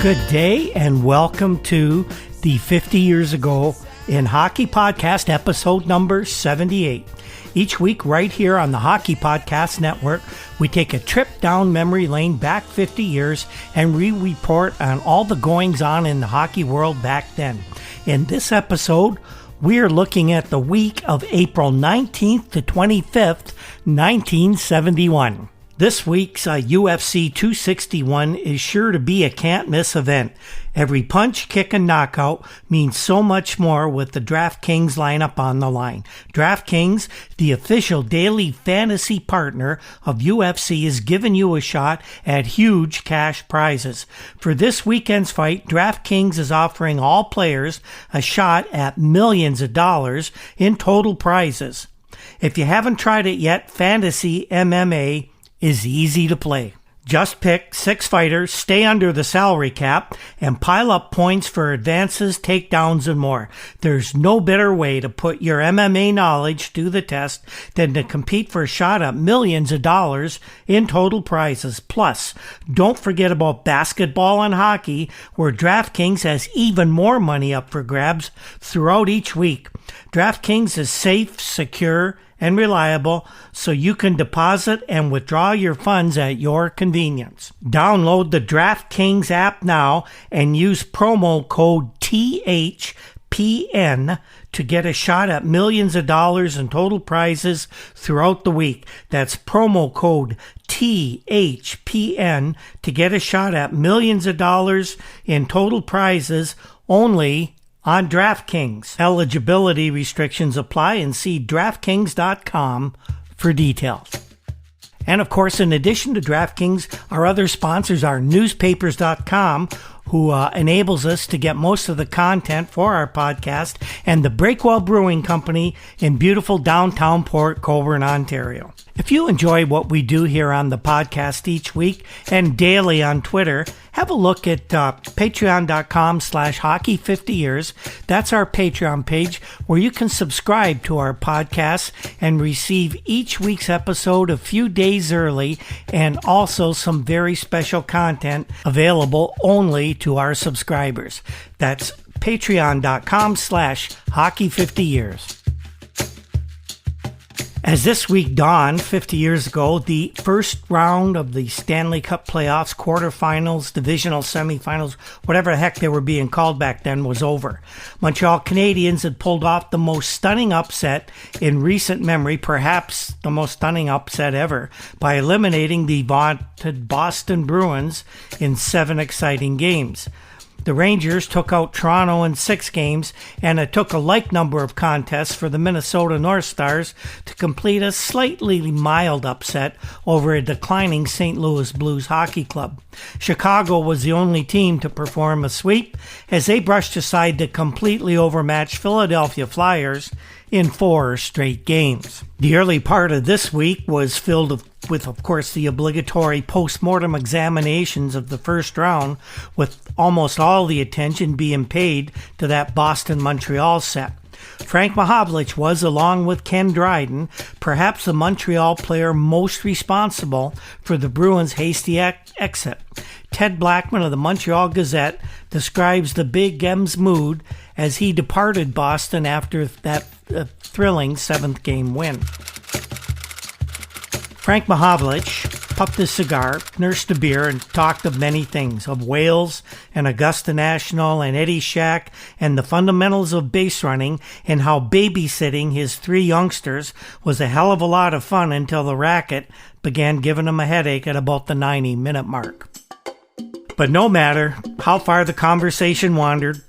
Good day and welcome to the 50 Years Ago in Hockey Podcast, episode number 78. Each week right here on the Hockey Podcast Network, we take a trip down memory lane back 50 years and we report on all the goings on in the hockey world back then. In this episode, we're looking at the week of April 19th to 25th, 1971. This week's UFC 261 is sure to be a can't-miss event. Every punch, kick, and knockout means so much more with the DraftKings lineup on the line. DraftKings, the official daily fantasy partner of UFC, is giving you a shot at huge cash prizes. For this weekend's fight, DraftKings is offering all players a shot at millions of dollars in total prizes. If you haven't tried it yet, Fantasy MMA is easy to play. Just pick 6 fighters, stay under the salary cap, and pile up points for advances, takedowns, and more. There's no better way to put your MMA knowledge to the test than to compete for a shot at millions of dollars in total prizes. Plus, don't forget about basketball and hockey, where DraftKings has even more money up for grabs throughout each week. DraftKings is safe, secure, and reliable, so you can deposit and withdraw your funds at your convenience. Download the DraftKings app now and use promo code THPN to get a shot at millions of dollars in total prizes throughout the week. That's promo code THPN to get a shot at millions of dollars in total prizes only on DraftKings. Eligibility restrictions apply and see DraftKings.com for details. And of course, in addition to DraftKings, our other sponsors are Newspapers.com, who enables us to get most of the content for our podcast, and the Breakwell Brewing Company in beautiful downtown Port Colborne, Ontario. If you enjoy what we do here on the podcast each week and daily on Twitter, have a look at patreon.com/hockey50years. That's our Patreon page where you can subscribe to our podcast and receive each week's episode a few days early, and also some very special content available only to our subscribers. That's patreon.com/hockey50years. As this week dawned 50 years ago, the first round of the Stanley Cup playoffs, quarterfinals, divisional semifinals, whatever the heck they were being called back then, was over. Montreal Canadiens had pulled off the most stunning upset in recent memory, perhaps the most stunning upset ever, by eliminating the vaunted Boston Bruins in 7 exciting games. The Rangers took out Toronto in 6 games, and it took a like number of contests for the Minnesota North Stars to complete a slightly mild upset over a declining St. Louis Blues hockey club. Chicago was the only team to perform a sweep, as they brushed aside the completely overmatched Philadelphia Flyers in 4 straight games. The early part of this week was filled with, of course, the obligatory post-mortem examinations of the first round, with almost all the attention being paid to that Boston-Montreal set. Frank Mahovlich was, along with Ken Dryden, perhaps the Montreal player most responsible for the Bruins' hasty exit. Ted Blackman of the Montreal Gazette describes the Big M's mood as he departed Boston after that thrilling 7th game win. Frank Mahovlich puffed his cigar, nursed a beer, and talked of many things, of Wales and Augusta National and Eddie Shack and the fundamentals of base running, and how babysitting his 3 youngsters was a hell of a lot of fun until the racket began giving him a headache at about the 90-minute mark. But no matter how far the conversation wandered,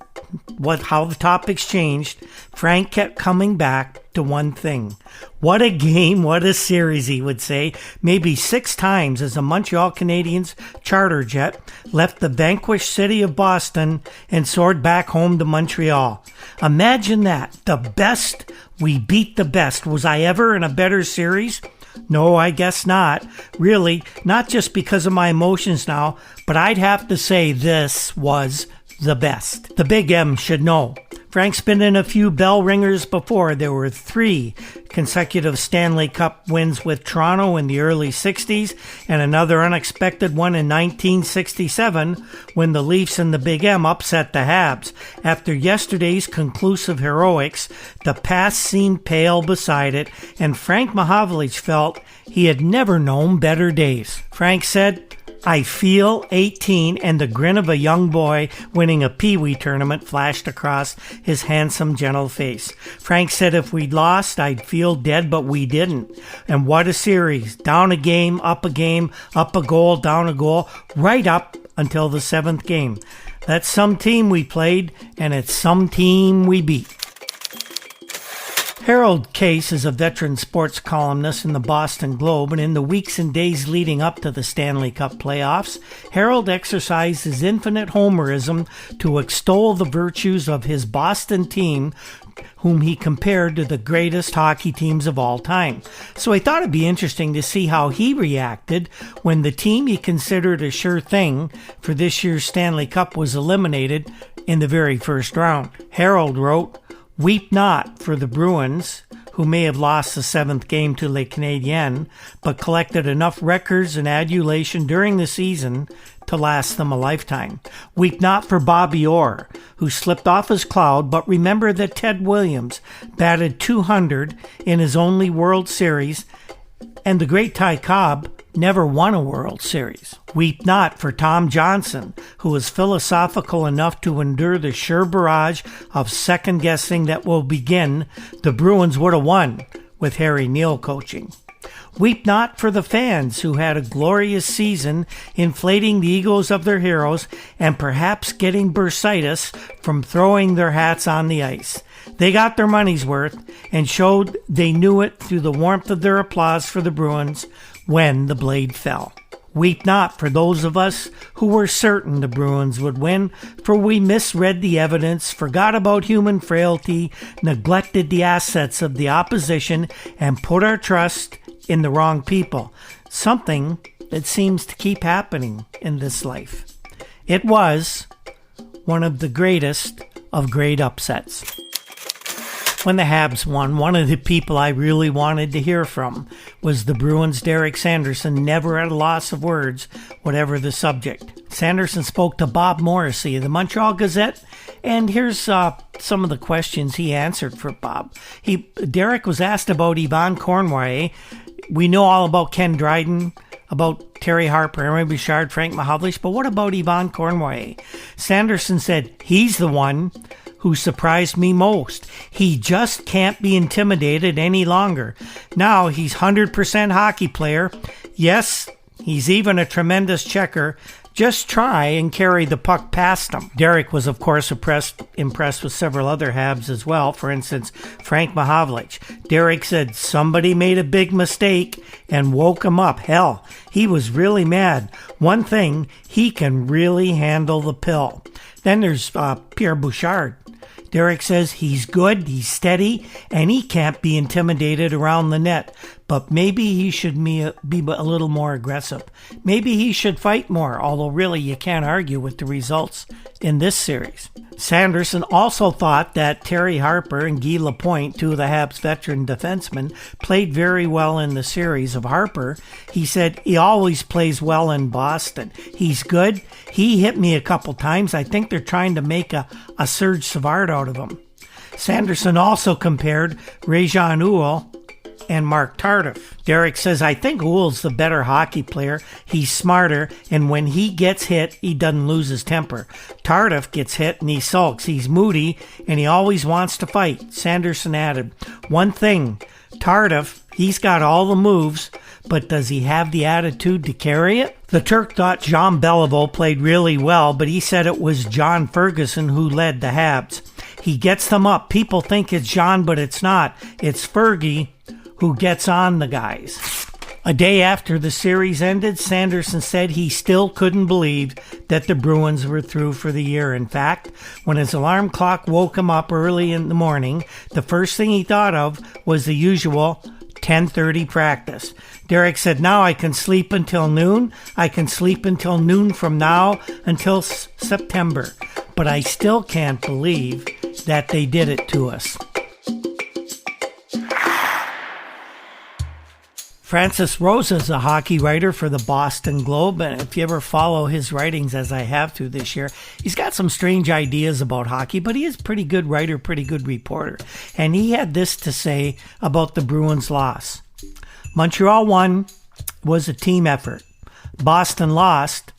how the topics changed, Frank kept coming back to one thing. What a game, what a series, he would say, maybe 6 times as the Montreal Canadiens charter jet left the vanquished city of Boston and soared back home to Montreal. Imagine that. The best, we beat the best. Was I ever in a better series? No, I guess not. Really, not just because of my emotions now, but I'd have to say this was the best. The Big M should know. Frank's been in a few bell ringers before. There were 3 consecutive Stanley Cup wins with Toronto in the early 60s and another unexpected one in 1967 when the Leafs and the Big M upset the Habs. After yesterday's conclusive heroics, the past seemed pale beside it, and Frank Mahovlich felt he had never known better days. Frank said, "I feel 18," and the grin of a young boy winning a Pee-wee tournament flashed across his handsome, gentle face. Frank said if we'd lost, I'd feel dead, but we didn't. And what a series. Down a game, up a goal, down a goal, right up until the 7th game. That's some team we played, and it's some team we beat. Harold Case is a veteran sports columnist in the Boston Globe, and in the weeks and days leading up to the Stanley Cup playoffs, Harold exercised his infinite homerism to extol the virtues of his Boston team, whom he compared to the greatest hockey teams of all time. So I thought it'd be interesting to see how he reacted when the team he considered a sure thing for this year's Stanley Cup was eliminated in the very first round. Harold wrote, "Weep not for the Bruins, who may have lost the 7th game to Les Canadiens, but collected enough records and adulation during the season to last them a lifetime. Weep not for Bobby Orr, who slipped off his cloud, but remember that Ted Williams batted .200 in his only World Series, and the great Ty Cobb never won a World Series. Weep not for Tom Johnson, who was philosophical enough to endure the sure barrage of second-guessing that will begin. The Bruins would have won with Harry Neal coaching. Weep not for the fans who had a glorious season inflating the egos of their heroes and perhaps getting bursitis from throwing their hats on the ice. They got their money's worth and showed they knew it through the warmth of their applause for the Bruins when the blade fell. Weep not for those of us who were certain the Bruins would win, for we misread the evidence, forgot about human frailty, neglected the assets of the opposition, and put our trust in the wrong people. Something that seems to keep happening in this life. It was one of the greatest of great upsets. When the Habs won, one of the people I really wanted to hear from was the Bruins' Derek Sanderson, never at a loss of words, whatever the subject. Sanderson spoke to Bob Morrissey of the Montreal Gazette, and here's some of the questions he answered for Bob. Derek was asked about Yvon Cournoyer. We know all about Ken Dryden, about Terry Harper, Emery Bouchard, Frank Mahovlich, but what about Yvon Cournoyer? Sanderson said, "He's the one who surprised me most. He just can't be intimidated any longer. Now he's 100% hockey player. Yes, he's even a tremendous checker. Just try and carry the puck past him." Derek was, of course, impressed with several other Habs as well. For instance, Frank Mahovlich. Derek said somebody made a big mistake and woke him up. Hell, he was really mad. One thing, he can really handle the pill. Then there's Pierre Bouchard. Derek says he's good, he's steady, and he can't be intimidated around the net. But maybe he should be a little more aggressive. Maybe he should fight more, although really you can't argue with the results in this series. Sanderson also thought that Terry Harper and Guy Lapointe, two of the Habs veteran defensemen, played very well in the series. Of Harper, he said he always plays well in Boston. He's good. He hit me a couple times. I think they're trying to make a Serge Savard out of him. Sanderson also compared Réjean Houle and Mark Tardif. Derek says, I think Houle's the better hockey player. He's smarter, and when he gets hit, he doesn't lose his temper. Tardif gets hit and he sulks. He's moody, and he always wants to fight. Sanderson added, one thing, Tardif, he's got all the moves, but does he have the attitude to carry it? The Turk thought Jean Beliveau played really well, but he said it was John Ferguson who led the Habs. He gets them up. People think it's John, but it's not. It's Fergie who gets on the guys. A day after the series ended, Sanderson said he still couldn't believe that the Bruins were through for the year. In fact, when his alarm clock woke him up early in the morning, the first thing he thought of was the usual 10:30 practice. Derek said, now I can sleep until noon. I can sleep until noon from now until September. but I still can't believe that they did it to us. Francis Rosa is a hockey writer for the Boston Globe, and if you ever follow his writings, as I have to this year, he's got some strange ideas about hockey, but he is a pretty good writer, pretty good reporter. And he had this to say about the Bruins' loss. Montreal won, was a team effort. Boston lost,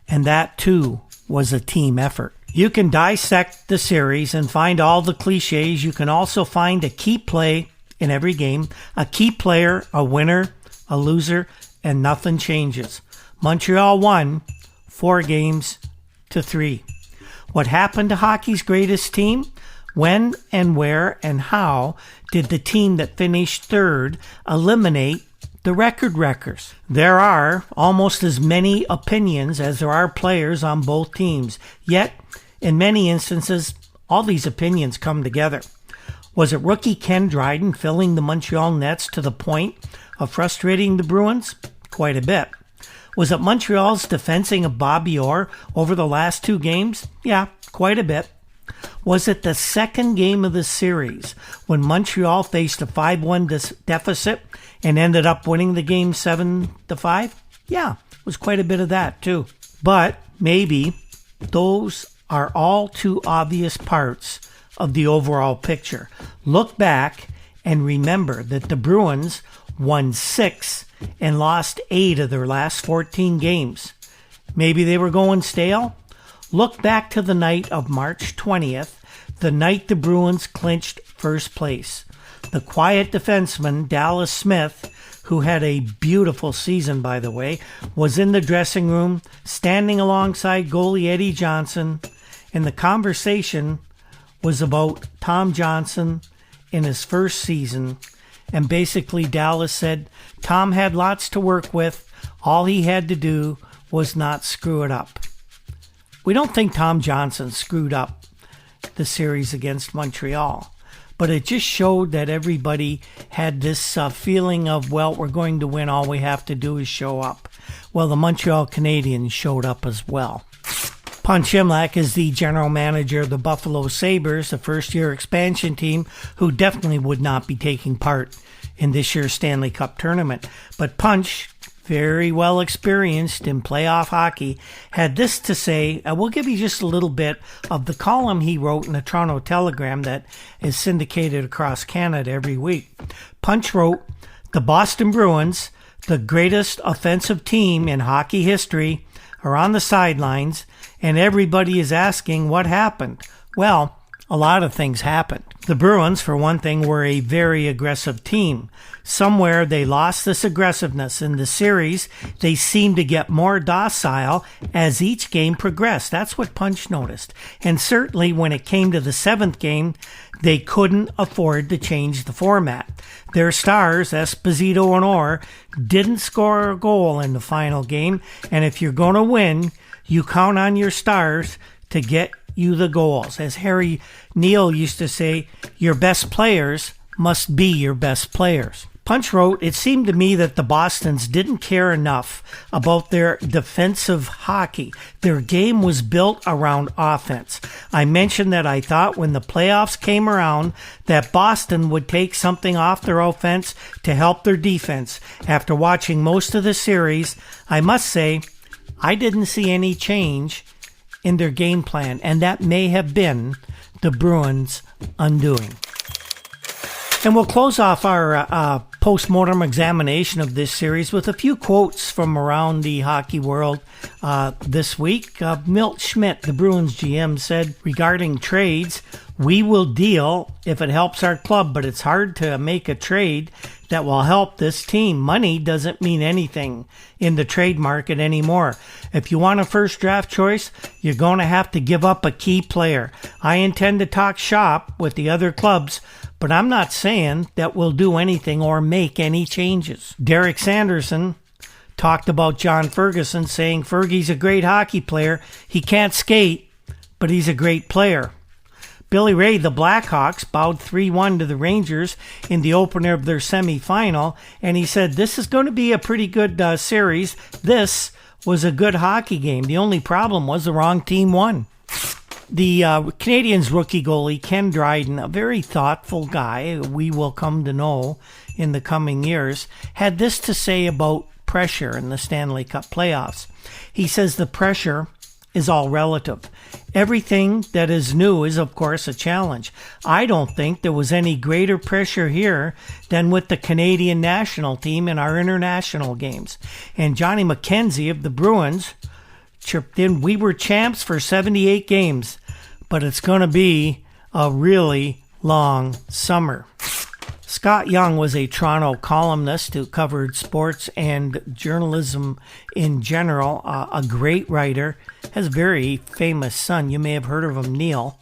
and that too was a team effort. You can dissect the series and find all the cliches. You can also find a key play in every game, a key player, a winner, a loser, and nothing changes. Montreal won 4-3. What happened to hockey's greatest team? When and where and how did the team that finished third eliminate the record wreckers? There are almost as many opinions as there are players on both teams. Yet, in many instances, all these opinions come together. Was it rookie Ken Dryden filling the Montreal nets to the point of frustrating the Bruins? Quite a bit. Was it Montreal's defensing of Bobby Orr over the last 2 games? Yeah, quite a bit. Was it the second game of the series when Montreal faced a 5-1 deficit and ended up winning the game 7-5? Yeah, it was quite a bit of that too. But maybe those are all too obvious parts of the overall picture. Look back and remember that the Bruins won 6 and lost 8 of their last 14 games. Maybe they were going stale? Look back to the night of March 20th, the night the Bruins clinched first place. The quiet defenseman, Dallas Smith, who had a beautiful season, by the way, was in the dressing room, standing alongside goalie Eddie Johnson, and the conversation was about Tom Johnson in his first season. And basically Dallas said Tom had lots to work with. All he had to do was not screw it up. We don't think Tom Johnson screwed up the series against Montreal, but it just showed that everybody had this feeling of, well, we're going to win. All we have to do is show up. Well, the Montreal Canadiens showed up as well. Punch Imlach is the general manager of the Buffalo Sabres, the first-year expansion team, who definitely would not be taking part in this year's Stanley Cup tournament. But Punch, very well experienced in playoff hockey, had this to say. We'll give you just a little bit of the column he wrote in the Toronto Telegram that is syndicated across Canada every week. Punch wrote, "The Boston Bruins, the greatest offensive team in hockey history, are on the sidelines, and everybody is asking what happened." Well, a lot of things happened. The Bruins, for one thing, were a very aggressive team. Somewhere they lost this aggressiveness. In the series, they seemed to get more docile as each game progressed. That's what Punch noticed. And certainly when it came to the 7th game, they couldn't afford to change the format. Their stars, Esposito and Orr, didn't score a goal in the final game. And if you're going to win, you count on your stars to get you the goals. As Harry Neal used to say, your best players must be your best players. Punch wrote, "It seemed to me that the Bostons didn't care enough about their defensive hockey. Their game was built around offense. I mentioned that I thought when the playoffs came around that Boston would take something off their offense to help their defense. After watching most of the series, I must say I didn't see any change in their game plan, and that may have been the Bruins' undoing." And we'll close off our post-mortem examination of this series with a few quotes from around the hockey world this week. Milt Schmidt, the Bruins GM, said regarding trades, "We will deal if it helps our club, but it's hard to make a trade that will help this team. Money doesn't mean anything in the trade market anymore. If you want a first draft choice, you're going to have to give up a key player. I intend to talk shop with the other clubs, but I'm not saying that we'll do anything or make any changes." Derek Sanderson talked about John Ferguson, saying Fergie's a great hockey player. He can't skate, but he's a great player. Billy Ray, the Blackhawks, bowed 3-1 to the Rangers in the opener of their semifinal, and he said, "This is going to be a pretty good series. This was a good hockey game. The only problem was the wrong team won." The Canadiens rookie goalie, Ken Dryden, a very thoughtful guy we will come to know in the coming years, had this to say about pressure in the Stanley Cup playoffs. He says the pressure is all relative. Everything that is new is, of course, a challenge. I don't think there was any greater pressure here than with the Canadian national team in our international games. And Johnny McKenzie of the Bruins chirped in, "We were champs for 78 games, but it's going to be a really long summer." Scott Young was a Toronto columnist who covered sports and journalism in general, a great writer, has a very famous son. You may have heard of him, Neil.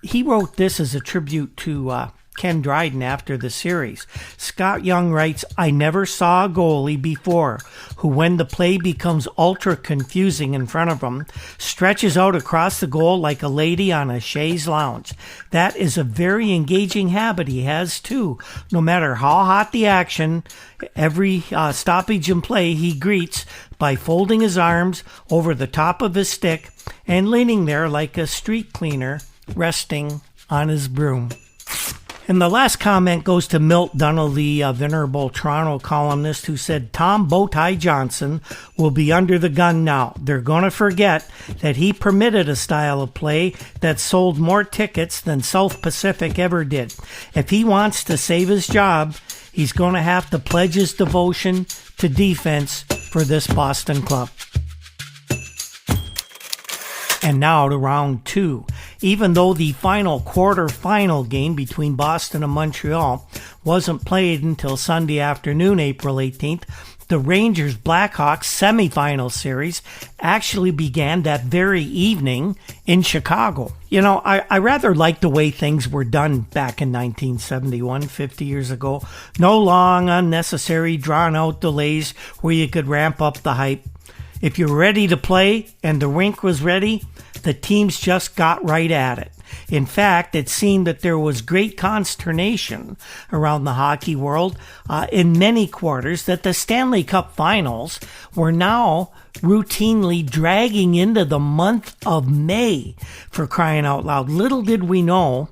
He wrote this as a tribute to Ken Dryden after the series. Scott Young writes, "I never saw a goalie before who, when the play becomes ultra confusing in front of him, stretches out across the goal like a lady on a chaise lounge. That is a very engaging habit he has too. No matter how hot the action, every stoppage in play he greets by folding his arms over the top of his stick and leaning there like a street cleaner resting on his broom." And the last comment goes to Milt Dunnell, the venerable Toronto columnist, who said, "Tom Bowtie Johnson will be under the gun now. They're going to forget that he permitted a style of play that sold more tickets than South Pacific ever did. If he wants to save his job, he's going to have to pledge his devotion to defense for this Boston club." And now to round two. Even though the final quarter-final game between Boston and Montreal wasn't played until Sunday afternoon, April 18th, the Rangers-Blackhawks semifinal series actually began that very evening in Chicago. You know, I rather like the way things were done back in 1971, 50 years ago. No long, unnecessary, drawn-out delays where you could ramp up the hype. If you're ready to play and the rink was ready, the teams just got right at it. In fact, it seemed that there was great consternation around the hockey world in many quarters that the Stanley Cup finals were now routinely dragging into the month of May, for crying out loud. Little did we know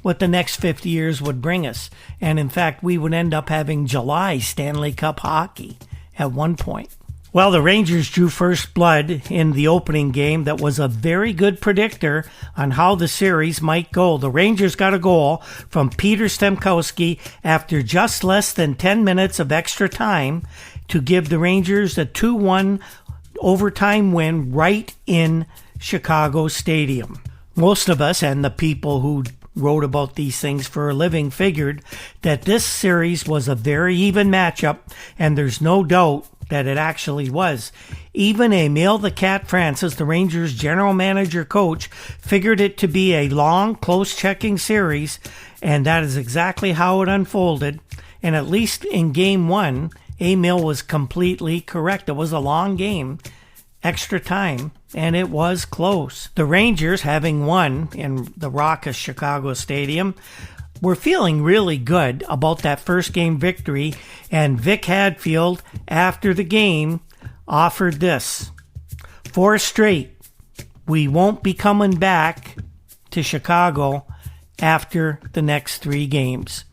what the next 50 years would bring us. And in fact, we would end up having July Stanley Cup hockey at one point. Well, the Rangers drew first blood in the opening game that was a very good predictor on how the series might go. The Rangers got a goal from Peter Stemkowski after just less than 10 minutes of extra time to give the Rangers a 2-1 overtime win right in Chicago Stadium. Most of us and the people who wrote about these things for a living figured that this series was a very even matchup, and there's no doubt that it actually was. Even Emile the Cat Francis, the Rangers general manager coach, figured it to be a long, close checking series, and that is exactly how it unfolded. And at least in game one, Emile was completely correct. It was a long game, extra time, and it was close. The Rangers, having won in the raucous Chicago Stadium, were feeling really good about that first game victory, and Vic Hadfield, after the game, offered this: 4 straight. We won't be coming back to Chicago after the next 3 games.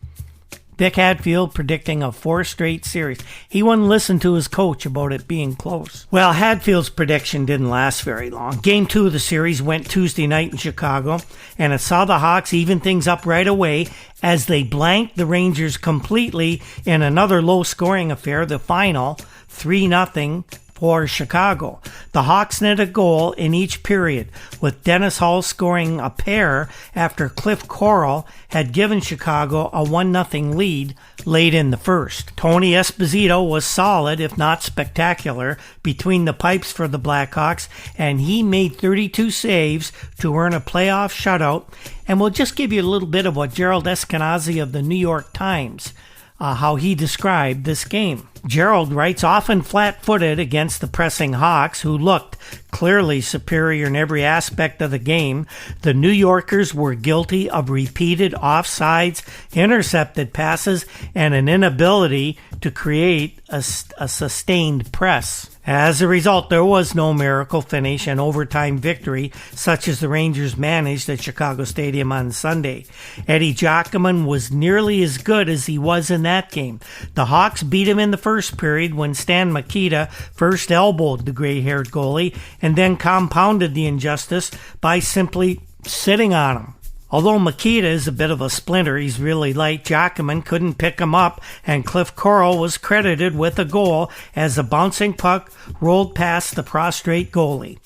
Vic Hadfield predicting a 4 straight series. He wouldn't listen to his coach about it being close. Well, Hadfield's prediction didn't last very long. Game 2 of the series went Tuesday night in Chicago, and it saw the Hawks even things up right away as they blanked the Rangers completely in another low-scoring affair, the final 3-0 for Chicago. The Hawks netted a goal in each period, with Dennis Hull scoring a pair after Cliff Corral had given Chicago a 1-0 lead late in the first. Tony Esposito was solid, if not spectacular, between the pipes for the Blackhawks, and he made 32 saves to earn a playoff shutout. And we'll just give you a little bit of what Gerald Eskenazi of the New York Times, how he described this game. Gerald writes, often flat-footed against the pressing Hawks, who looked clearly superior in every aspect of the game, the New Yorkers were guilty of repeated offsides, intercepted passes, and an inability to create a sustained press. As a result, there was no miracle finish and overtime victory such as the Rangers managed at Chicago Stadium on Sunday. Eddie Giacomin was nearly as good as he was in that game. The Hawks beat him in the first period when Stan Mikita first elbowed the gray-haired goalie and then compounded the injustice by simply sitting on him. Although Mikita is a bit of a splinter, he's really light, Giacomin couldn't pick him up, and Cliff Corral was credited with a goal as a bouncing puck rolled past the prostrate goalie.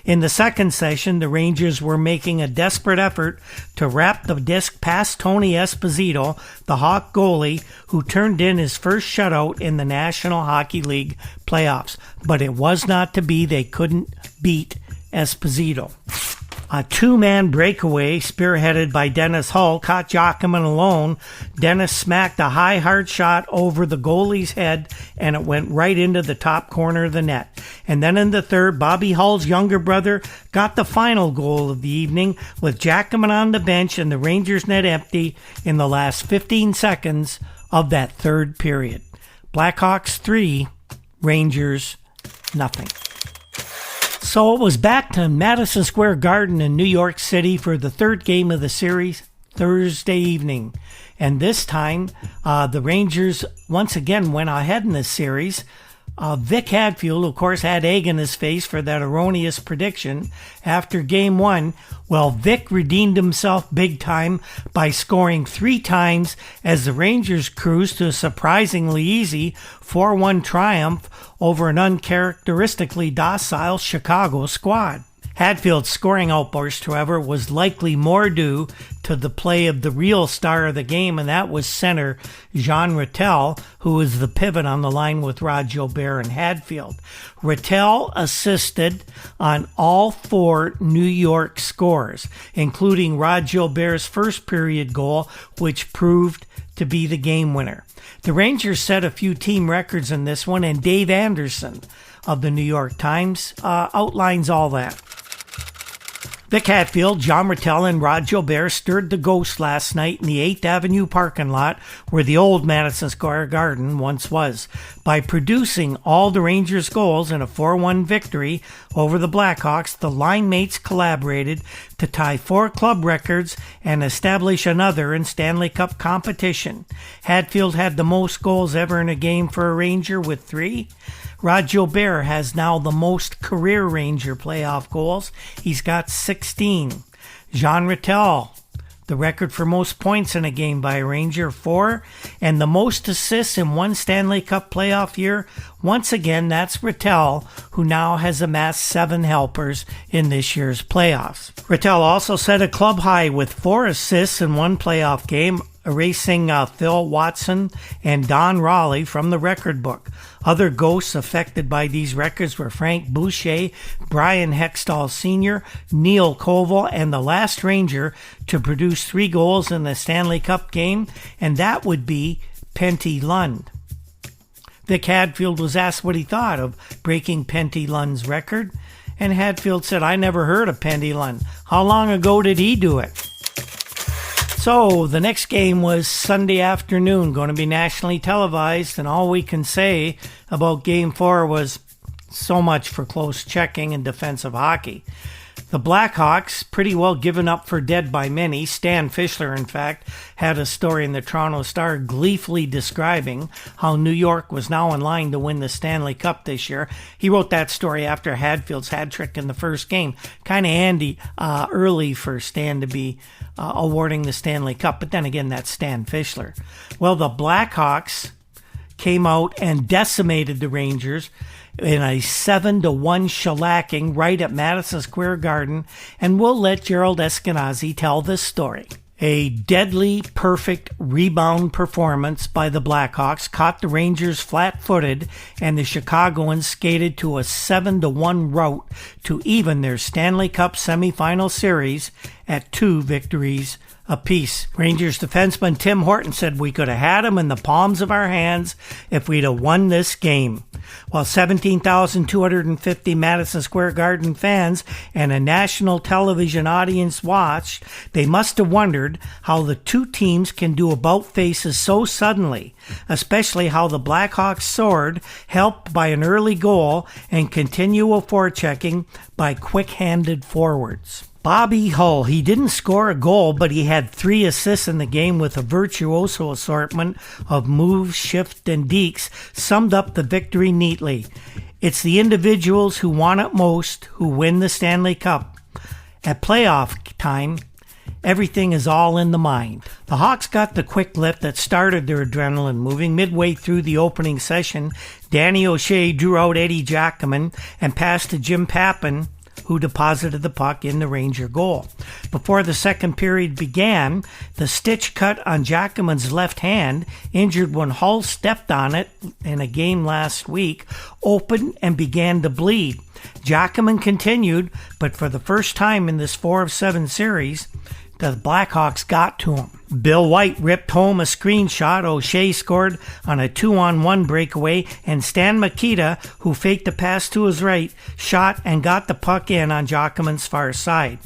In the second session, the Rangers were making a desperate effort to wrap the disc past Tony Esposito, the Hawk goalie, who turned in his first shutout in the National Hockey League playoffs. But it was not to be. They couldn't beat Esposito. A two-man breakaway spearheaded by Dennis Hull caught Giacomin alone. Dennis smacked a high hard shot over the goalie's head, and it went right into the top corner of the net. And then in the third, Bobby Hull's younger brother got the final goal of the evening with Giacomin on the bench and the Rangers net empty in the last 15 seconds of that third period. Blackhawks 3, Rangers nothing. So it was back to Madison Square Garden in New York City for the third game of the series Thursday evening. And this time, the Rangers once again went ahead in this series. Vic Hadfield, of course, had egg in his face for that erroneous prediction after Game 1. Well, Vic redeemed himself big time by scoring 3 times as the Rangers cruised to a surprisingly easy 4-1 triumph over an uncharacteristically docile Chicago squad. Hadfield's scoring outburst, however, was likely more due to the play of the real star of the game, and that was center Jean Rattel, who was the pivot on the line with Rod Gilbert and Hadfield. Rattel assisted on all 4 New York scores, including Rod Gilbert's first period goal, which proved to be the game winner. The Rangers set a few team records in this one, and Dave Anderson of the New York Times outlines all that. Vic Hadfield, John Rattel, and Rod Gilbert stirred the ghost last night in the 8th Avenue parking lot where the old Madison Square Garden once was by producing all the Rangers' goals in a 4-1 victory over the Blackhawks. The line mates collaborated to tie 4 club records and establish another in Stanley Cup competition. Hadfield had the most goals ever in a game for a Ranger with 3. Rod Gilbert has now the most career Ranger playoff goals. He's got 16. Jean Rattel, the record for most points in a game by a Ranger, 4. And the most assists in one Stanley Cup playoff year. Once again, that's Rattel, who now has amassed 7 helpers in this year's playoffs. Rattel also set a club high with 4 assists in one playoff game, erasing Phil Watson and Don Raleigh from the record book. Other ghosts affected by these records were Frank Boucher, Brian Hextall Sr., Neil Koval, and the last Ranger to produce 3 goals in the Stanley Cup game, and that would be Penty Lund. Vic Hadfield was asked what he thought of breaking Penty Lund's record, and Hadfield said, "I never heard of Penty Lund. How long ago did he do it?" So the next game was Sunday afternoon, going to be nationally televised, and all we can say about Game 4 was so much for close checking and defensive hockey. The Blackhawks, pretty well given up for dead by many. Stan Fischler, in fact, had a story in the Toronto Star gleefully describing how New York was now in line to win the Stanley Cup this year. He wrote that story after Hadfield's hat trick in the first game. Kind of handy early for Stan to be awarding the Stanley Cup, but then again, that's Stan Fischler. Well, the Blackhawks came out and decimated the Rangers in a 7-1 shellacking right at Madison Square Garden, and we'll let Gerald Eskenazi tell this story. A deadly, perfect rebound performance by the Blackhawks caught the Rangers flat-footed, and the Chicagoans skated to a 7-1 rout to even their Stanley Cup semifinal series at 2 victories apiece. Rangers defenseman Tim Horton said we could have had him in the palms of our hands if we'd have won this game. While 17,250 Madison Square Garden fans and a national television audience watched, they must have wondered how the two teams can do about faces so suddenly, especially how the Blackhawks soared, helped by an early goal and continual forechecking by quick-handed forwards. Bobby Hull, he didn't score a goal, but he had 3 assists in the game with a virtuoso assortment of moves, shift, and dekes, summed up the victory neatly. It's the individuals who want it most who win the Stanley Cup. At playoff time, everything is all in the mind. The Hawks got the quick lift that started their adrenaline moving. Midway through the opening session, Danny O'Shea drew out Eddie Giacomin and passed to Jim Pappin, who deposited the puck in the Ranger goal. Before the second period began, the stitch cut on Giacomin's left hand, injured when Hull stepped on it in a game last week, opened and began to bleed. Giacomin continued, but for the first time in this 4 of 7 series, the Blackhawks got to him. Bill White ripped home a screenshot. O'Shea scored on a 2-on-1 breakaway, and Stan Mikita, who faked a pass to his right, shot and got the puck in on Giacomin's far side.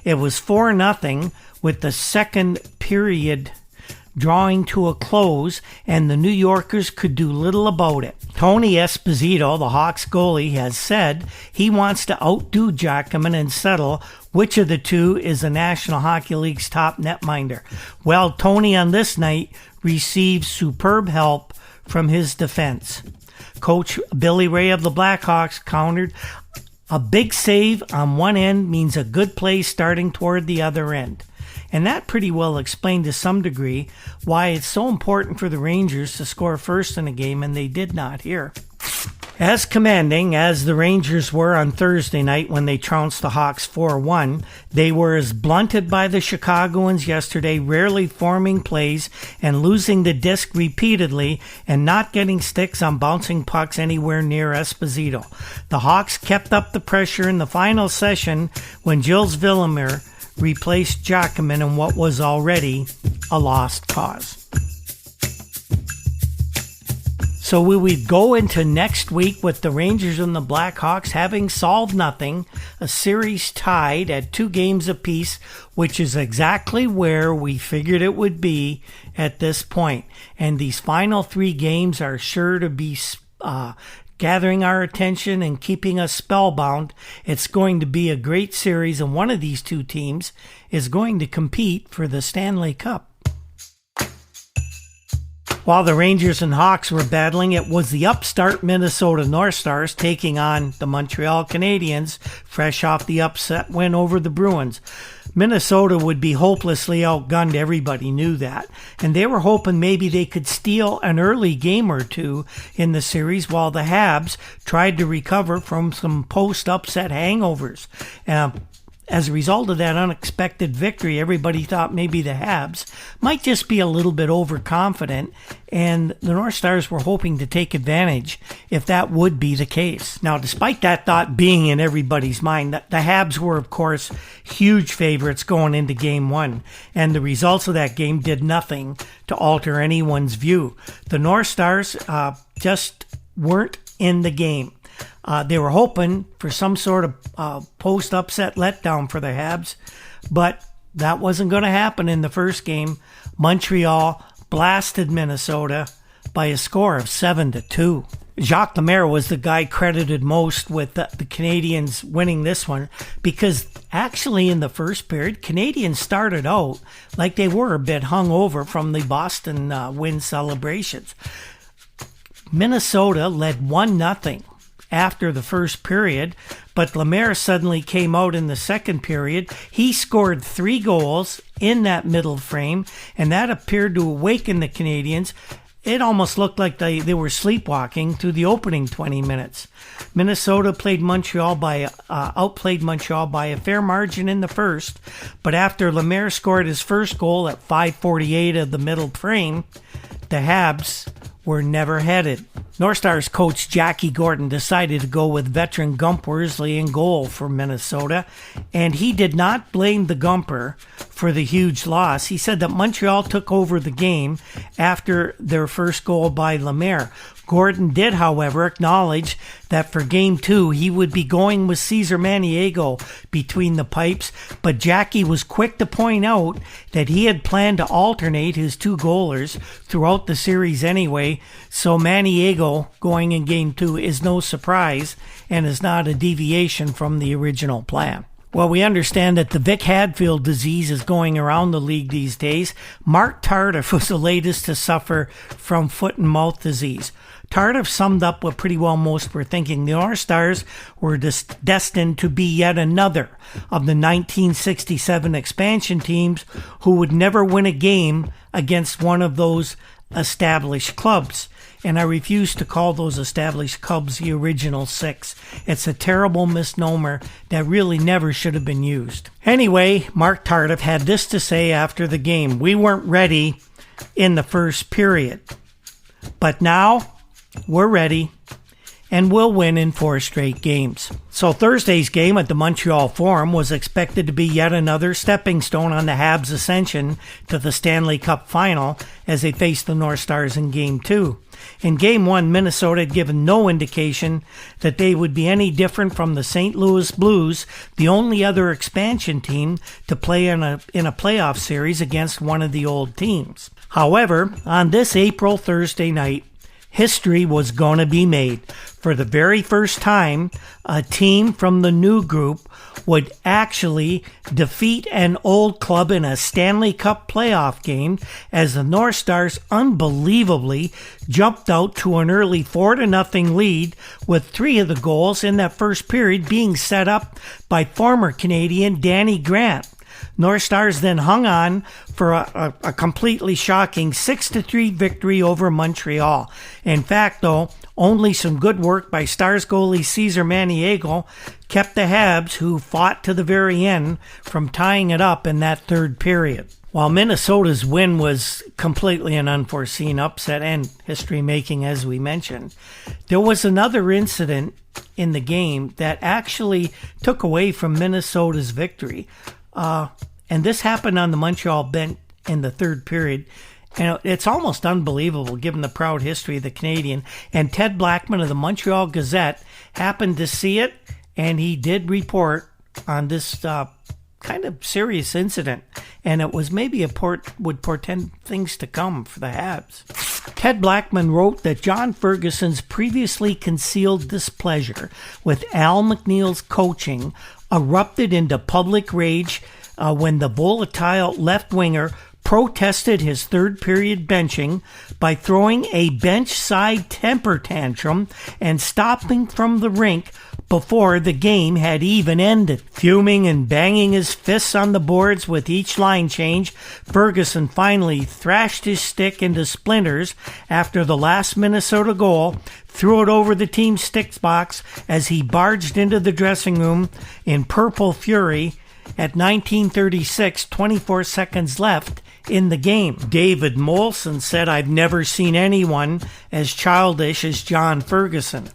It was 4-0 with the second period drawing to a close, and the New Yorkers could do little about it. Tony Esposito, the Hawks goalie, has said he wants to outdo Giacomin and settle which of the two is the National Hockey League's top netminder. Well, Tony on this night received superb help from his defense. Coach Billy Ray of the Blackhawks countered, "A big save on one end means a good play starting toward the other end." And that pretty well explained to some degree why it's so important for the Rangers to score first in a game, and they did not here. As commanding as the Rangers were on Thursday night when they trounced the Hawks 4-1, they were as blunted by the Chicagoans yesterday, rarely forming plays and losing the disc repeatedly and not getting sticks on bouncing pucks anywhere near Esposito. The Hawks kept up the pressure in the final session when Gilles Villemure replaced Giacomin in what was already a lost cause. So we would go into next week with the Rangers and the Blackhawks having solved nothing, a series tied at 2 games apiece, which is exactly where we figured it would be at this point. And these final 3 games are sure to be gathering our attention and keeping us spellbound. It's going to be a great series, and one of these 2 teams is going to compete for the Stanley Cup. While the Rangers and Hawks were battling, it was the upstart Minnesota North Stars taking on the Montreal Canadiens, fresh off the upset win over the Bruins. Minnesota would be hopelessly outgunned, everybody knew that, and they were hoping maybe they could steal an early game or 2 in the series while the Habs tried to recover from some post-upset hangovers. As a result of that unexpected victory, everybody thought maybe the Habs might just be a little bit overconfident, and the North Stars were hoping to take advantage if that would be the case. Now, despite that thought being in everybody's mind, the Habs were, of course, huge favorites going into Game 1, and the results of that game did nothing to alter anyone's view. The North Stars just weren't in the game. They were hoping for some sort of post-upset letdown for the Habs, but that wasn't going to happen in the first game. Montreal blasted Minnesota by a score of 7-2. Jacques Lemaire was the guy credited most with the Canadiens winning this one because actually in the first period, Canadiens started out like they were a bit hungover from the Boston win celebrations. Minnesota led 1-0. After the first period, but Lemaire suddenly came out in the second period. He scored 3 goals in that middle frame, and that appeared to awaken the Canadiens. It almost looked like they were sleepwalking through the opening 20 minutes. Minnesota outplayed Montreal by a fair margin in the first, but after Lemaire scored his first goal at 5:48 of the middle frame, the Habs were never headed. North Stars coach Jackie Gordon decided to go with veteran Gump Worsley in goal for Minnesota, and he did not blame the Gumper for the huge loss. He said that Montreal took over the game after their first goal by Lemaire. Gordon did, however, acknowledge that for Game 2 he would be going with Cesar Maniego between the pipes, but Jackie was quick to point out that he had planned to alternate his two goalers throughout the series anyway, so Maniego going in Game 2 is no surprise and is not a deviation from the original plan. Well, we understand that the Vic Hadfield disease is going around the league these days. Mark Tardif was the latest to suffer from foot and mouth disease. Tardif summed up what pretty well most were thinking. The North Stars were destined to be yet another of the 1967 expansion teams who would never win a game against one of those established clubs. And I refuse to call those established clubs the original six. It's a terrible misnomer that really never should have been used. Anyway, Mark Tardif had this to say after the game. We weren't ready in the first period, but now we're ready, and we'll win in 4 straight games. So Thursday's game at the Montreal Forum was expected to be yet another stepping stone on the Habs' ascension to the Stanley Cup final as they faced the North Stars in Game 2. In Game 1, Minnesota had given no indication that they would be any different from the St. Louis Blues, the only other expansion team to play in a playoff series against one of the old teams. However, on this April Thursday night, history was going to be made. For the very first time, a team from the new group would actually defeat an old club in a Stanley Cup playoff game as the North Stars unbelievably jumped out to an early 4-0 lead, with 3 of the goals in that first period being set up by former Canadian Danny Grant. North Stars then hung on for a completely shocking 6-3 victory over Montreal. In fact, though, only some good work by Stars goalie Cesar Maniego kept the Habs, who fought to the very end, from tying it up in that third period. While Minnesota's win was completely an unforeseen upset and history-making, as we mentioned, there was another incident in the game that actually took away from Minnesota's victory. And this happened on the Montreal bench in the third period. And it's almost unbelievable given the proud history of the Canadian. And Ted Blackman of the Montreal Gazette happened to see it, and he did report on this kind of serious incident. And it was maybe would portend things to come for the Habs. Ted Blackman wrote that John Ferguson's previously concealed displeasure with Al McNeil's coaching erupted into public rage when the volatile left winger protested his third period benching by throwing a bench side temper tantrum and stopping from the rink before the game had even ended. Fuming and banging his fists on the boards with each line change, Ferguson finally thrashed his stick into splinters after the last Minnesota goal, threw it over the team's sticks box as he barged into the dressing room in purple fury at 19:36, 24 seconds left in the game. David Molson said, "I've never seen anyone as childish as John Ferguson."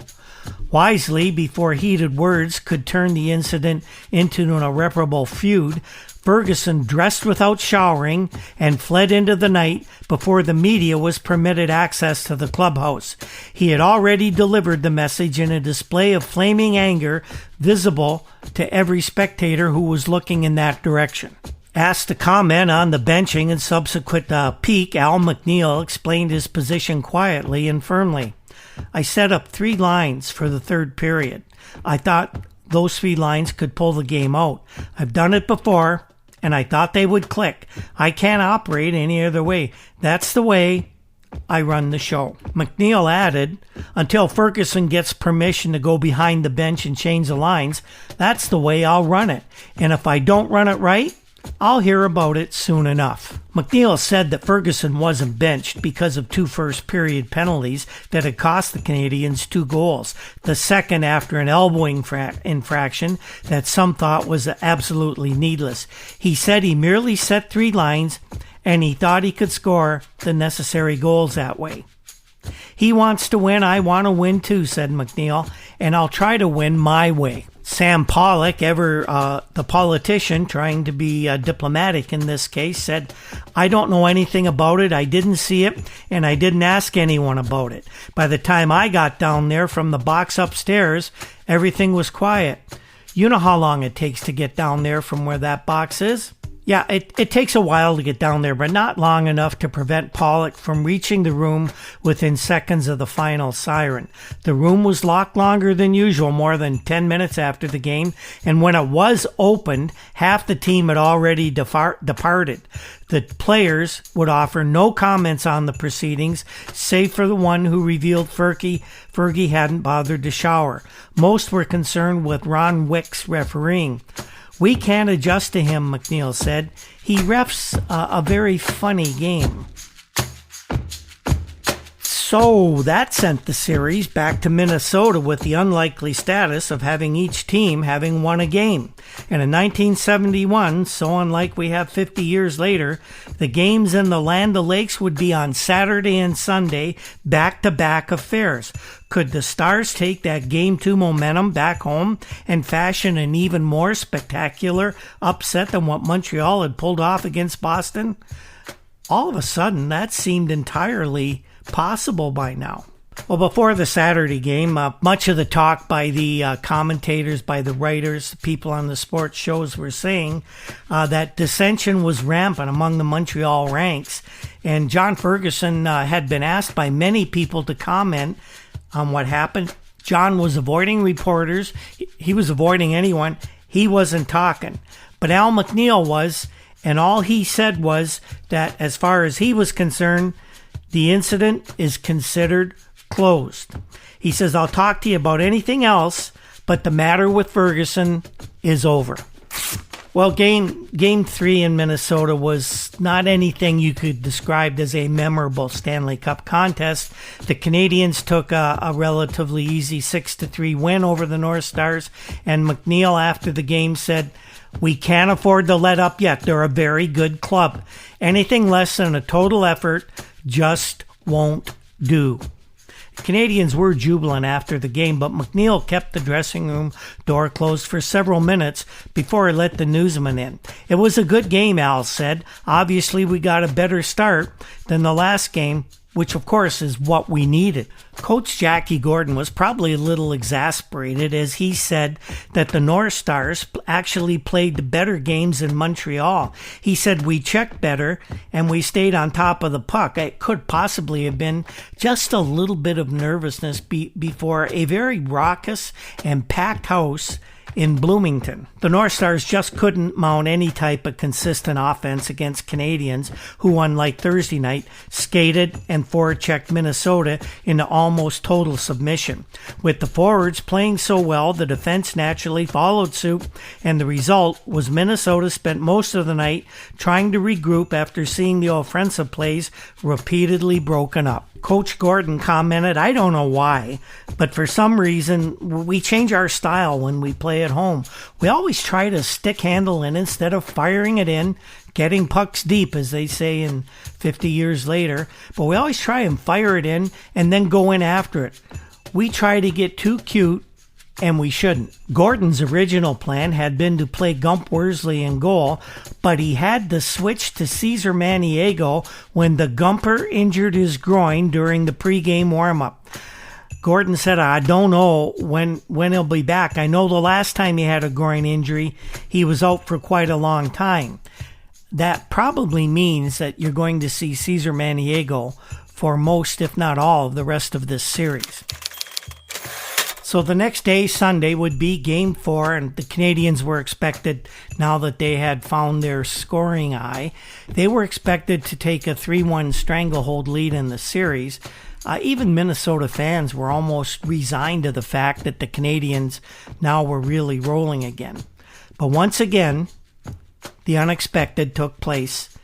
Wisely, before heated words could turn the incident into an irreparable feud, Ferguson dressed without showering and fled into the night before the media was permitted access to the clubhouse. He had already delivered the message in a display of flaming anger visible to every spectator who was looking in that direction. Asked to comment on the benching and subsequent peak, Al McNeil explained his position quietly and firmly. "I set up 3 lines for the third period. I thought those 3 lines could pull the game out. I've done it before, and I thought they would click. I can't operate any other way. That's the way I run the show." McNeil added, "Until Ferguson gets permission to go behind the bench and change the lines, that's the way I'll run it. And if I don't run it right, I'll hear about it soon enough." McNeil said that Ferguson wasn't benched because of 2 first-period penalties that had cost the Canadians 2 goals. The second after an elbowing infraction that some thought was absolutely needless. He said he merely set 3 lines and he thought he could score the necessary goals that way. He wants to win. I want to win too, said McNeil, and I'll try to win my way. Sam Pollock, the politician trying to be diplomatic in this case, said, I don't know anything about it. I didn't see it, and I didn't ask anyone about it. By the time I got down there from the box upstairs, everything was quiet. You know how long it takes to get down there from where that box is? Yeah, it takes a while to get down there, but not long enough to prevent Pollock from reaching the room within seconds of the final siren. The room was locked longer than usual, more than 10 minutes after the game, and when it was opened, half the team had already departed. The players would offer no comments on the proceedings, save for the one who revealed Fergie hadn't bothered to shower. Most were concerned with Ron Wick's refereeing. We can't adjust to him, McNeil said. He refs a very funny game. So that sent the series back to Minnesota with the unlikely status of having each team having won a game. And in 1971, so unlike we have 50 years later, the games in the Land O'Lakes would be on Saturday and Sunday, back-to-back affairs. Could the Stars take that Game 2 momentum back home and fashion an even more spectacular upset than what Montreal had pulled off against Boston? All of a sudden, that seemed entirely possible by now. Well, before the Saturday game, much of the talk by the commentators, by the writers, the people on the sports shows were saying that dissension was rampant among the Montreal ranks. And John Ferguson had been asked by many people to comment on what happened. John was avoiding reporters. He was avoiding anyone. He wasn't talking. But Al McNeil was, and all he said was that as far as he was concerned, the incident is considered closed. He says, I'll talk to you about anything else, but the matter with Ferguson is over. Well, game 3 in Minnesota was not anything you could describe as a memorable Stanley Cup contest. The Canadiens took a relatively easy 6-3 win over the North Stars, and McNeil after the game said, we can't afford to let up yet. They're a very good club. Anything less than a total effort just won't do. Canadians were jubilant after the game, but McNeil kept the dressing room door closed for several minutes before he let the newsman in. It was a good game, Al said. Obviously, we got a better start than the last game, which of course is what we needed. Coach Jackie Gordon was probably a little exasperated as he said that the North Stars actually played the better games in Montreal. He said we checked better and we stayed on top of the puck. It could possibly have been just a little bit of nervousness before a very raucous and packed house in Bloomington. The North Stars just couldn't mount any type of consistent offense against Canadians who, unlike Thursday night, skated and forechecked Minnesota into almost total submission. With the forwards playing so well, the defense naturally followed suit, and the result was Minnesota spent most of the night trying to regroup after seeing the offensive plays repeatedly broken up. Coach Gordon commented, I don't know why, but for some reason, we change our style when we play at home. We always try to stick handle in instead of firing it in, getting pucks deep, as they say in 50 years later. But we always try and fire it in and then go in after it. We try to get too cute, and we shouldn't. Gordon's original plan had been to play Gump Worsley in goal, but he had to switch to Cesar Maniego when the Gumper injured his groin during the pregame warm-up. Gordon said, I don't know when he'll be back. I know the last time he had a groin injury, he was out for quite a long time. That probably means that you're going to see Cesar Maniego for most, if not all, of the rest of this series. So the next day, Sunday, would be Game 4, and the Canadiens were expected, now that they had found their scoring eye, they were expected to take a 3-1 stranglehold lead in the series. Even Minnesota fans were almost resigned to the fact that the Canadiens now were really rolling again. But once again, the unexpected took place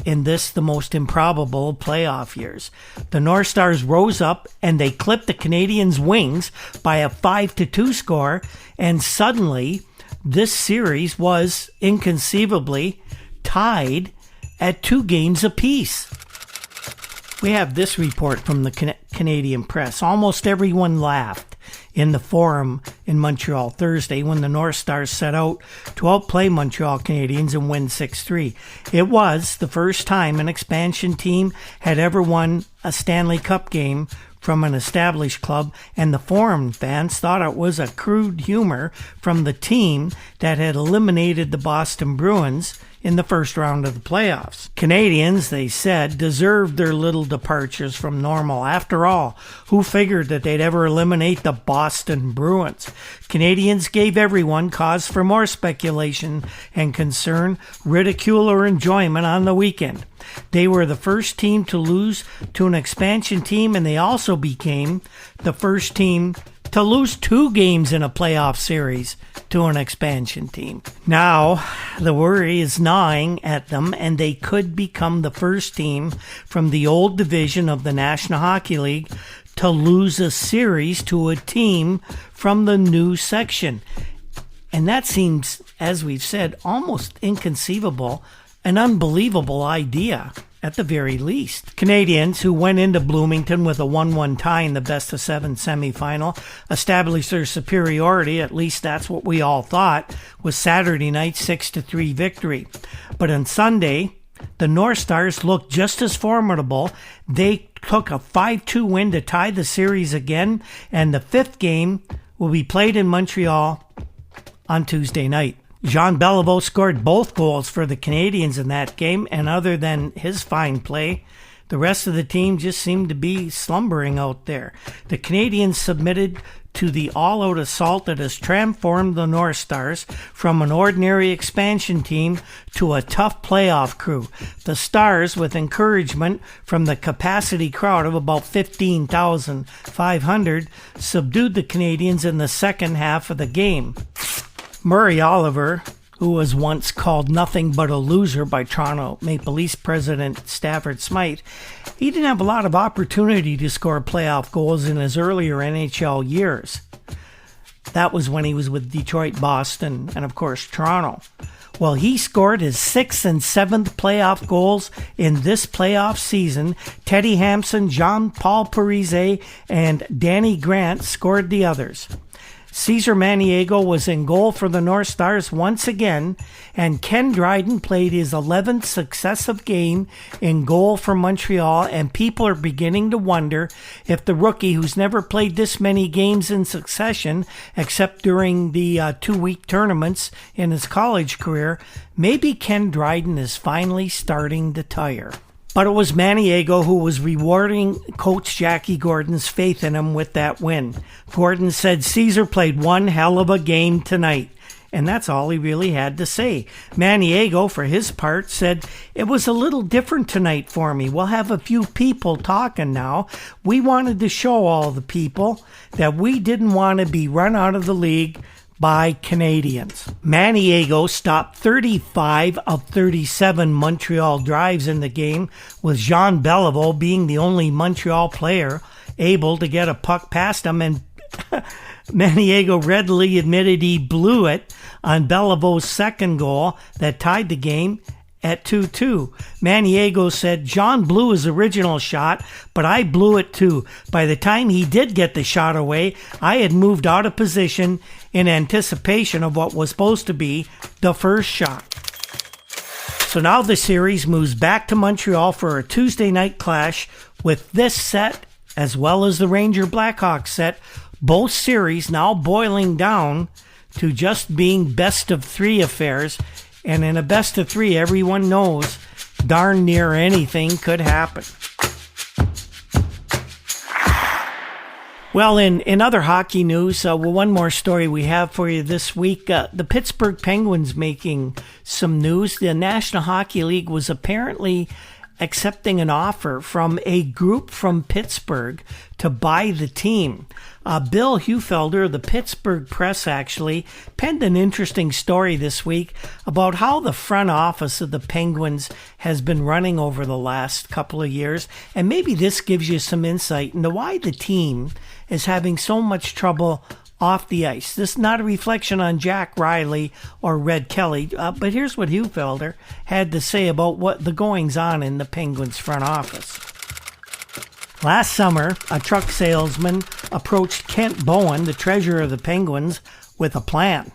in this, the most improbable playoff years. The North Stars rose up and they clipped the Canadiens' wings by a 5-2 score, and suddenly this series was inconceivably tied at 2 games apiece. We have this report from the Canadian press. Almost everyone laughed in the Forum in Montreal Thursday when the North Stars set out to outplay Montreal Canadiens and win 6-3. It was the first time an expansion team had ever won a Stanley Cup game from an established club, and the Forum fans thought it was a crude humor from the team that had eliminated the Boston Bruins in the first round of the playoffs. Canadians, they said, deserved their little departures from normal. After all, who figured that they'd ever eliminate the Boston Bruins? Canadians gave everyone cause for more speculation and concern, ridicule, or enjoyment on the weekend. They were the first team to lose to an expansion team, and they also became the first team to lose 2 games in a playoff series to an expansion team. Now, the worry is gnawing at them, and they could become the first team from the old division of the National Hockey League to lose a series to a team from the new section. And that seems, as we've said, almost inconceivable, an unbelievable idea. At the very least. Canadians, who went into Bloomington with a 1-1 tie in the best-of-7 semifinal, established their superiority, at least that's what we all thought, with Saturday night's 6-3 victory. But on Sunday, the North Stars looked just as formidable. They took a 5-2 win to tie the series again, and the 5th game will be played in Montreal on Tuesday night. Jean Beliveau scored both goals for the Canadiens in that game, and other than his fine play, the rest of the team just seemed to be slumbering out there. The Canadiens submitted to the all-out assault that has transformed the North Stars from an ordinary expansion team to a tough playoff crew. The Stars, with encouragement from the capacity crowd of about 15,500, subdued the Canadiens in the second half of the game. Murray Oliver, who was once called nothing but a loser by Toronto Maple Leafs president Stafford Smythe, he didn't have a lot of opportunity to score playoff goals in his earlier NHL years. That was when he was with Detroit, Boston, and of course Toronto. Well, he scored his 6th and 7th playoff goals in this playoff season. Teddy Hampson, Jean-Paul Parise, and Danny Grant scored the others. Cesar Maniego was in goal for the North Stars once again, and Ken Dryden played his 11th successive game in goal for Montreal, and people are beginning to wonder if the rookie, who's never played this many games in succession, except during the 2-week tournaments in his college career, maybe Ken Dryden is finally starting to tire. But it was Maniego who was rewarding Coach Jackie Gordon's faith in him with that win. Gordon said Cesar played one hell of a game tonight, and that's all he really had to say. Maniego, for his part, said, "It was a little different tonight for me. We'll have a few people talking now. We wanted to show all the people that we didn't want to be run out of the league by Canadians." Maniego stopped 35 of 37 Montreal drives in the game, with Jean Beliveau being the only Montreal player able to get a puck past him, and Maniego readily admitted he blew it on Belivau's second goal that tied the game at 2-2. Maniego said, "John blew his original shot, but I blew it too. By the time he did get the shot away, I had moved out of position in anticipation of what was supposed to be the first shot." So now the series moves back to Montreal for a Tuesday night clash with this set as well as the Ranger Blackhawks set, both series now boiling down to just being best-of-3 affairs. And in a best-of-3, everyone knows darn near anything could happen. Well, in other hockey news, one more story we have for you this week. The Pittsburgh Penguins making some news. The National Hockey League was apparently accepting an offer from a group from Pittsburgh to buy the team. Bill Hufelder of the Pittsburgh Press actually penned an interesting story this week about how the front office of the Penguins has been running over the last couple of years, and maybe this gives you some insight into why the team is having so much trouble off the ice. This is not a reflection on Jack Riley or Red Kelly, but here's what Hufelder had to say about what the goings-on in the Penguins front office. Last summer, a truck salesman approached Kent Bowen, the treasurer of the Penguins, with a plan.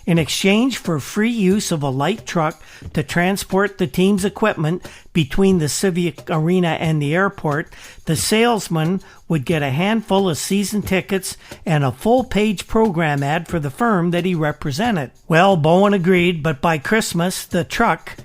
In exchange for free use of a light truck to transport the team's equipment between the Civic Arena and the airport, the salesman would get a handful of season tickets and a full-page program ad for the firm that he represented. Well, Bowen agreed, but by Christmas, the truck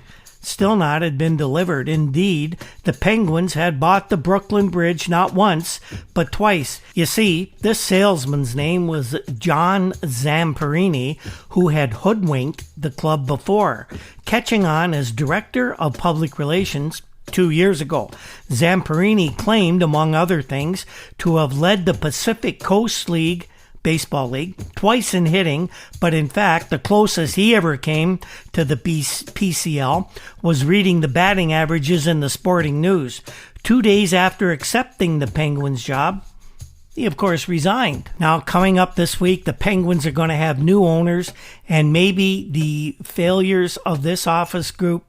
still not had been delivered. Indeed, the Penguins had bought the Brooklyn Bridge not once, but twice. You see, this salesman's name was John Zamperini, who had hoodwinked the club before, catching on as Director of Public Relations 2 years ago. Zamperini claimed, among other things, to have led the Pacific Coast League Baseball League twice in hitting, but in fact the closest he ever came to the PCL was reading the batting averages in the Sporting News. 2 days after accepting the Penguins job, he of course resigned. Now coming up this week, the Penguins are going to have new owners, and maybe the failures of this office group,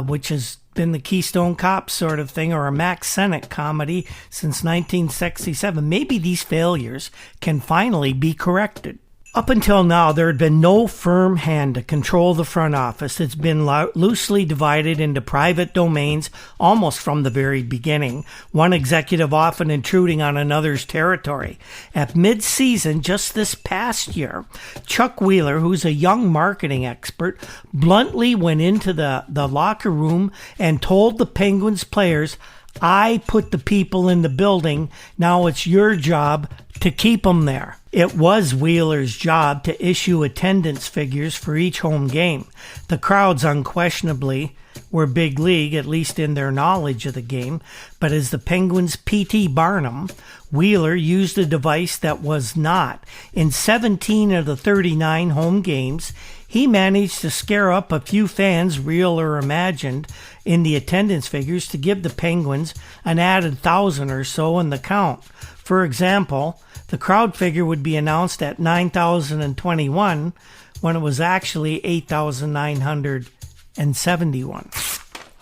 which has been the Keystone Cops sort of thing, or a Max Sennett comedy since 1967. Maybe these failures can finally be corrected. Up until now, there had been no firm hand to control the front office. It's been loosely divided into private domains almost from the very beginning, one executive often intruding on another's territory. At mid-season, just this past year, Chuck Wheeler, who's a young marketing expert, bluntly went into the locker room and told the Penguins players, "I put the people in the building. Now it's your job to keep them there." It was Wheeler's job to issue attendance figures for each home game. The crowds unquestionably were big league, at least in their knowledge of the game, but as the Penguins' P.T. Barnum, Wheeler used a device that was not. In 17 of the 39 home games, he managed to scare up a few fans, real or imagined, in the attendance figures to give the Penguins an added 1,000 or so in the count. For example, the crowd figure would be announced at 9,021 when it was actually 8,971.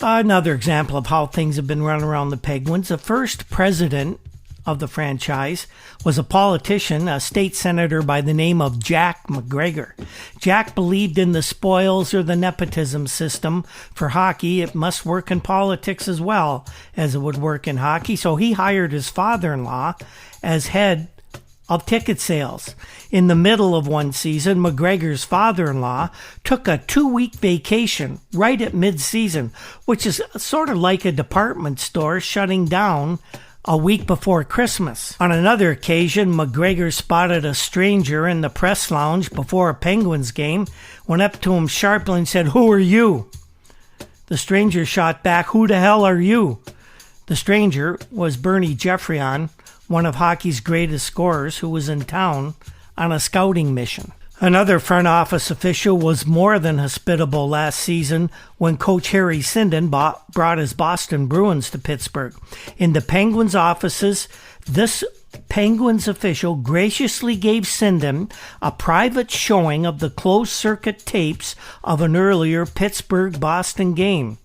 Another example of how things have been run around the Penguins. The first president of the franchise was a politician, a state senator by the name of Jack McGregor. Jack believed in the spoils or the nepotism system for hockey. It must work in politics as well as it would work in hockey. So he hired his father-in-law as head of ticket sales. In the middle of one season, McGregor's father-in-law took a 2-week vacation right at mid-season, which is sort of like a department store shutting down a week before Christmas. On another occasion, McGregor spotted a stranger in the press lounge before a Penguins game, went up to him sharply and said, "Who are you?" The stranger shot back, "Who the hell are you?" The stranger was Bernie Geoffrion, one of hockey's greatest scorers, who was in town on a scouting mission. Another front office official was more than hospitable last season when Coach Harry Sinden brought his Boston Bruins to Pittsburgh. In the Penguins' offices, this Penguins official graciously gave Sinden a private showing of the closed-circuit tapes of an earlier Pittsburgh-Boston game.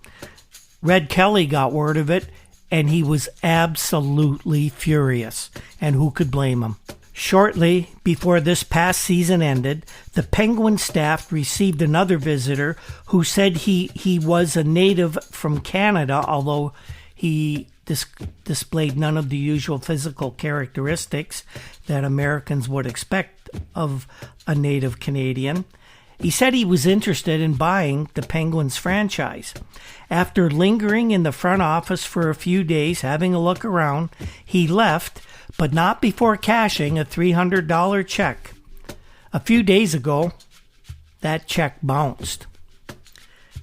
Red Kelly got word of it, and he was absolutely furious. And who could blame him? Shortly before this past season ended, the Penguin staff received another visitor who said he was a native from Canada, although he displayed none of the usual physical characteristics that Americans would expect of a native Canadian. He said he was interested in buying the Penguins franchise. After lingering in the front office for a few days, having a look around, he left, but not before cashing a $300 check. A few days ago, that check bounced.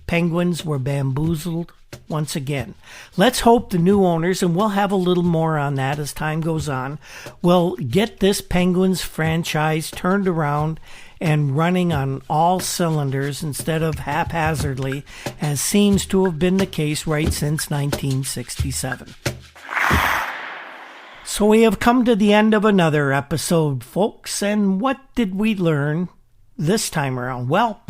Penguins were bamboozled once again. Let's hope the new owners, and we'll have a little more on that as time goes on, will get this Penguins franchise turned around and running on all cylinders instead of haphazardly, as seems to have been the case right since 1967. So we have come to the end of another episode, folks, and what did we learn this time around? Well,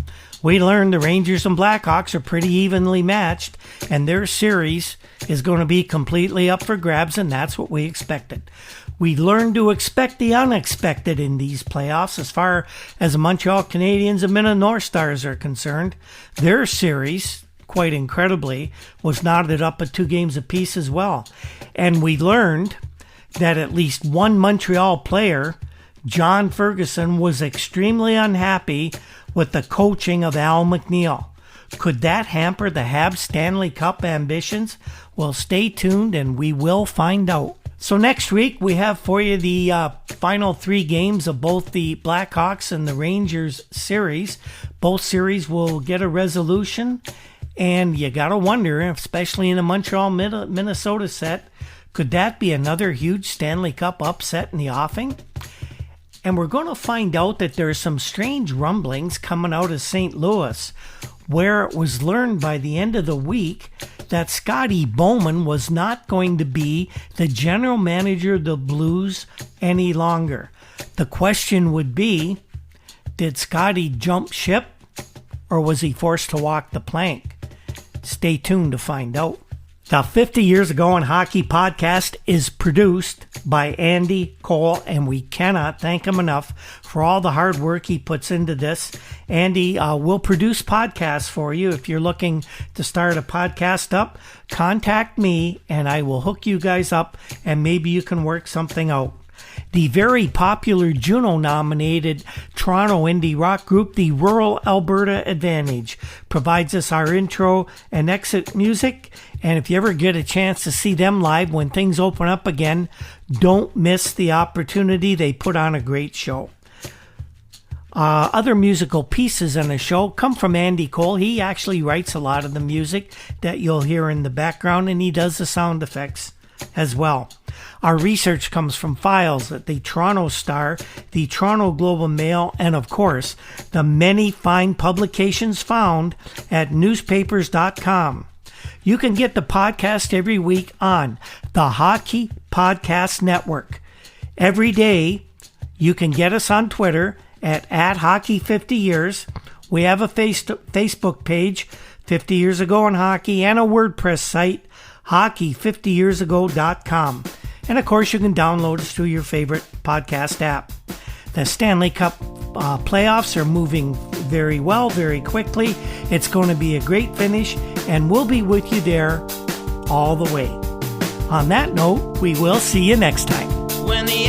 We learned the Rangers and Blackhawks are pretty evenly matched, and their series is going to be completely up for grabs, and that's what we expected. We learned to expect the unexpected in these playoffs as far as the Montreal Canadiens and Minnesota North Stars are concerned. Their series, quite incredibly, was knotted up at 2 games apiece as well. And we learned that at least one Montreal player, John Ferguson, was extremely unhappy with the coaching of Al McNeil. Could that hamper the Habs Stanley Cup ambitions? Well, stay tuned and we will find out. So next week we have for you the final 3 games of both the Blackhawks and the Rangers series. Both series will get a resolution, and you got to wonder, especially in the Montreal-Minnesota set, could that be another huge Stanley Cup upset in the offing? And we're going to find out that there's some strange rumblings coming out of St. Louis, where it was learned by the end of the week that Scotty Bowman was not going to be the general manager of the Blues any longer. The question would be, did Scotty jump ship, or was he forced to walk the plank? Stay tuned to find out. The 50 Years Ago in Hockey podcast is produced by Andy Cole, and we cannot thank him enough for all the hard work he puts into this. Andy will produce podcasts for you. If you're looking to start a podcast up, contact me and I will hook you guys up, and maybe you can work something out. The very popular Juno-nominated Toronto indie rock group, the Rural Alberta Advantage, provides us our intro and exit music. And if you ever get a chance to see them live when things open up again, don't miss the opportunity. They put on a great show. Other musical pieces in the show come from Andy Cole. He actually writes a lot of the music that you'll hear in the background, and he does the sound effects as well. Our research comes from files at the Toronto Star, the Toronto Globe and Mail, and of course, the many fine publications found at newspapers.com. You can get the podcast every week on the Hockey Podcast Network. Every day, you can get us on Twitter at Hockey50Years. We have a Facebook page, 50 Years Ago in Hockey, and a WordPress site, hockey50yearsago.com. And of course, you can download us through your favorite podcast app. The Stanley Cup playoffs are moving very well, very quickly. It's going to be a great finish, and we'll be with you there all the way. On that note, we will see you next time. When the